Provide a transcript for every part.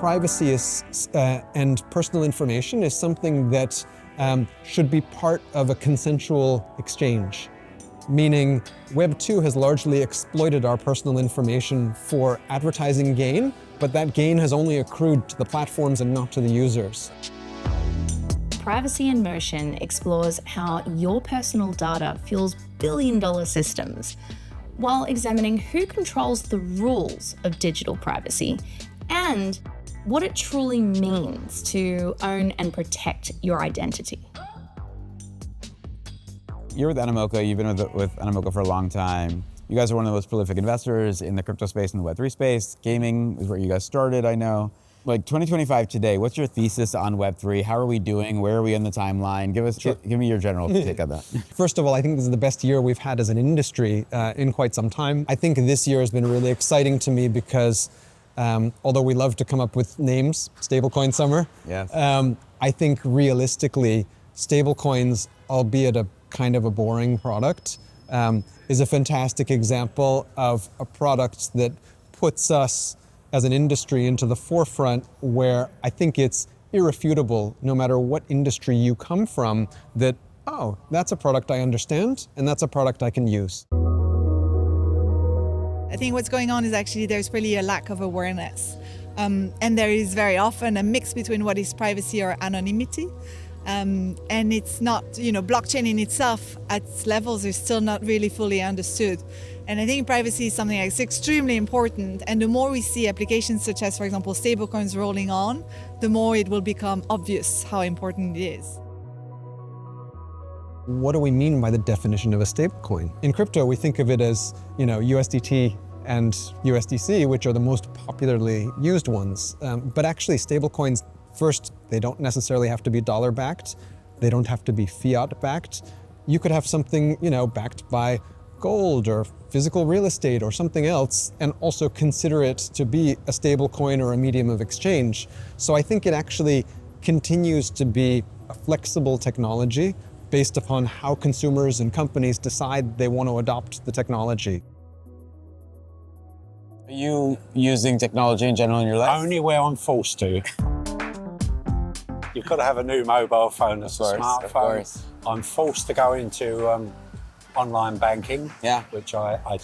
privacy and personal information is something that should be part of a consensual exchange. Meaning Web 2 has largely exploited our personal information for advertising gain, but that gain has only accrued to the platforms and not to the users. Privacy in Motion explores how your personal data fuels billion-dollar systems, while examining who controls the rules of digital privacy and what it truly means to own and protect your identity. You're with Animoca, you've been with Animoca for a long time. You guys are one of the most prolific investors in the crypto space and the Web3 space. Gaming is where you guys started, I know. Like 2025 today, what's your thesis on Web3? How are we doing? Where are we in the timeline? Give me your general take on that. First of all, I think this is the best year we've had as an industry in quite some time. I think this year has been really exciting to me because although we love to come up with names, stablecoin summer, yes. I think realistically, stablecoins, albeit a kind of a boring product, is a fantastic example of a product that puts us as an industry into the forefront, where I think it's irrefutable, no matter what industry you come from, that, oh, that's a product I understand, and that's a product I can use. I think what's going on is actually there's really a lack of awareness. And there is very often a mix between what is privacy or anonymity. And it's not, blockchain in itself at levels is still not really fully understood. And I think privacy is something that's extremely important. And the more we see applications such as, for example, stablecoins rolling on, the more it will become obvious how important it is. What do we mean by the definition of a stablecoin? In crypto, we think of it as, USDT and USDC, which are the most popularly used ones. But actually, stablecoins, first, they don't necessarily have to be dollar-backed. They don't have to be fiat-backed. You could have something, backed by gold or physical real estate or something else, and also consider it to be a stablecoin or a medium of exchange. So I think it actually continues to be a flexible technology based upon how consumers and companies decide they want to adopt the technology. Are you using technology in general in your life? Only where I'm forced to. You've got to have a new mobile phone, a smartphone. Of course. I'm forced to go into online banking, which I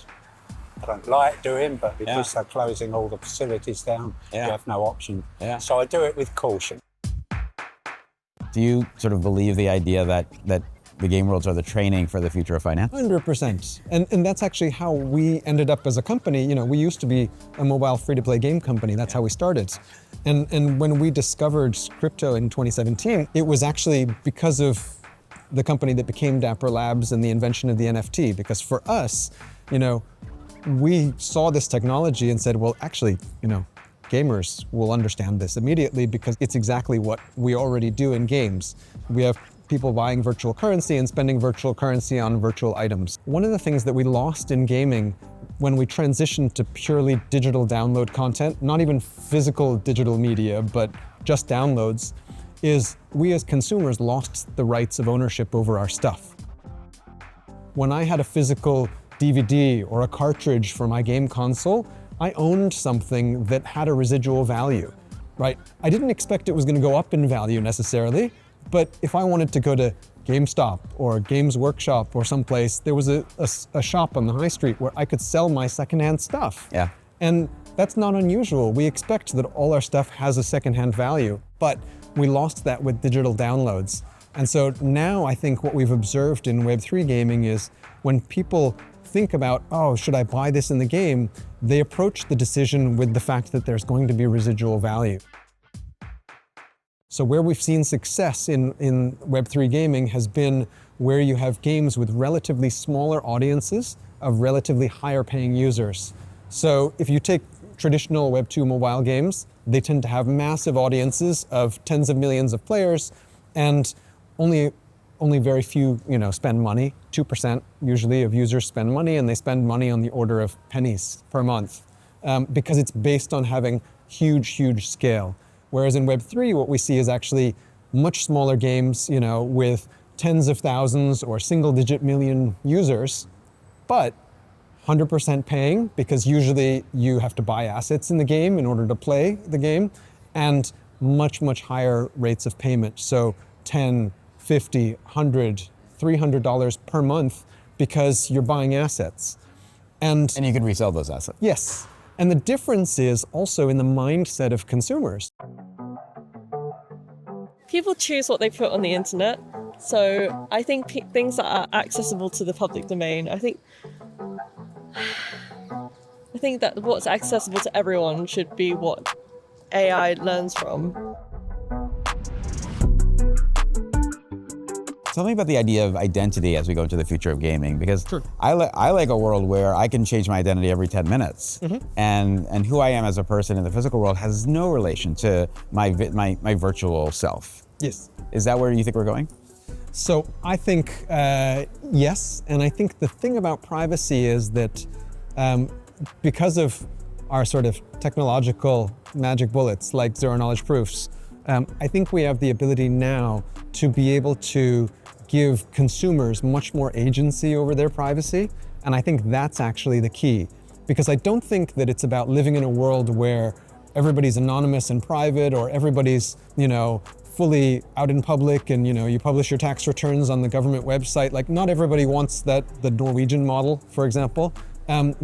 don't like doing, but because they're closing all the facilities down, you have no option. So I do it with caution. Do you sort of believe the idea that the game worlds are the training for the future of finance? 100%. And that's actually how we ended up as a company. We used to be a mobile free-to-play game company. That's how we started. And when we discovered crypto in 2017, it was actually because of the company that became Dapper Labs and the invention of the NFT. Because for us, we saw this technology and said, well, actually, gamers will understand this immediately because it's exactly what we already do in games. We have people buying virtual currency and spending virtual currency on virtual items. One of the things that we lost in gaming when we transitioned to purely digital download content, not even physical digital media, but just downloads, is we as consumers lost the rights of ownership over our stuff. When I had a physical DVD or a cartridge for my game console, I owned something that had a residual value, right? I didn't expect it was going to go up in value necessarily, but if I wanted to go to GameStop or Games Workshop or someplace, there was a shop on the high street where I could sell my secondhand stuff. Yeah. And that's not unusual. We expect that all our stuff has a secondhand value, but we lost that with digital downloads. And so now I think what we've observed in Web3 gaming is when people think about, oh, should I buy this in the game? They approach the decision with the fact that there's going to be residual value. So where we've seen success in Web3 gaming has been where you have games with relatively smaller audiences of relatively higher paying users. So if you take traditional Web2 mobile games, they tend to have massive audiences of tens of millions of players, and only very few, spend money. 2% usually of users spend money, and they spend money on the order of pennies per month because it's based on having huge scale. Whereas in Web3, what we see is actually much smaller games, with tens of thousands or single-digit million users, but 100% paying, because usually you have to buy assets in the game in order to play the game, and much, much higher rates of payment. So $10, $50, $100, $300 per month because you're buying assets. And you can resell those assets. Yes. And the difference is also in the mindset of consumers. People choose what they put on the internet. So I think things that are accessible to the public domain, I think that what's accessible to everyone should be what AI learns from. Tell me about the idea of identity as we go into the future of gaming, because I like a world where I can change my identity every 10 minutes, and who I am as a person in the physical world has no relation to my virtual self. Yes. Is that where you think we're going? So I think yes, and I think the thing about privacy is that because of our sort of technological magic bullets like zero knowledge proofs, I think we have the ability now to be able to give consumers much more agency over their privacy. And I think that's actually the key, because I don't think that it's about living in a world where everybody's anonymous and private, or everybody's, fully out in public and, you publish your tax returns on the government website. Like, not everybody wants that, the Norwegian model, for example,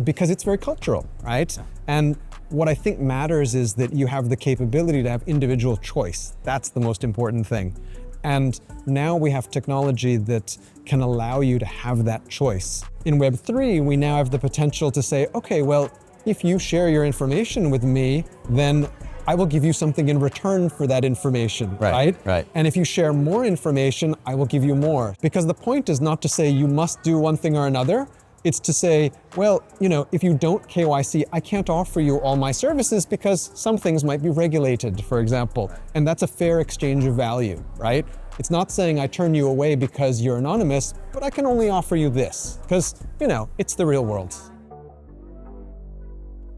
because it's very cultural, right? And what I think matters is that you have the capability to have individual choice. That's the most important thing. And now we have technology that can allow you to have that choice. In Web3, we now have the potential to say, okay, well, if you share your information with me, then I will give you something in return for that information, right? And if you share more information, I will give you more. Because the point is not to say you must do one thing or another. It's to say, well, if you don't KYC, I can't offer you all my services because some things might be regulated, for example. And that's a fair exchange of value, right? It's not saying I turn you away because you're anonymous, but I can only offer you this because, it's the real world.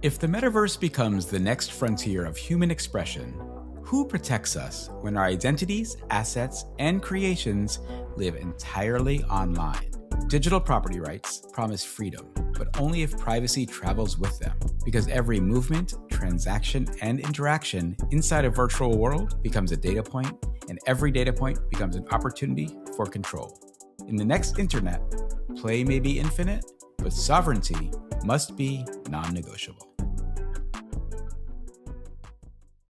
If the metaverse becomes the next frontier of human expression, who protects us when our identities, assets, and creations live entirely online? Digital property rights promise freedom, but only if privacy travels with them, because every movement, transaction, and interaction inside a virtual world becomes a data point, and every data point becomes an opportunity for control. In the next internet, play may be infinite, but sovereignty must be non-negotiable.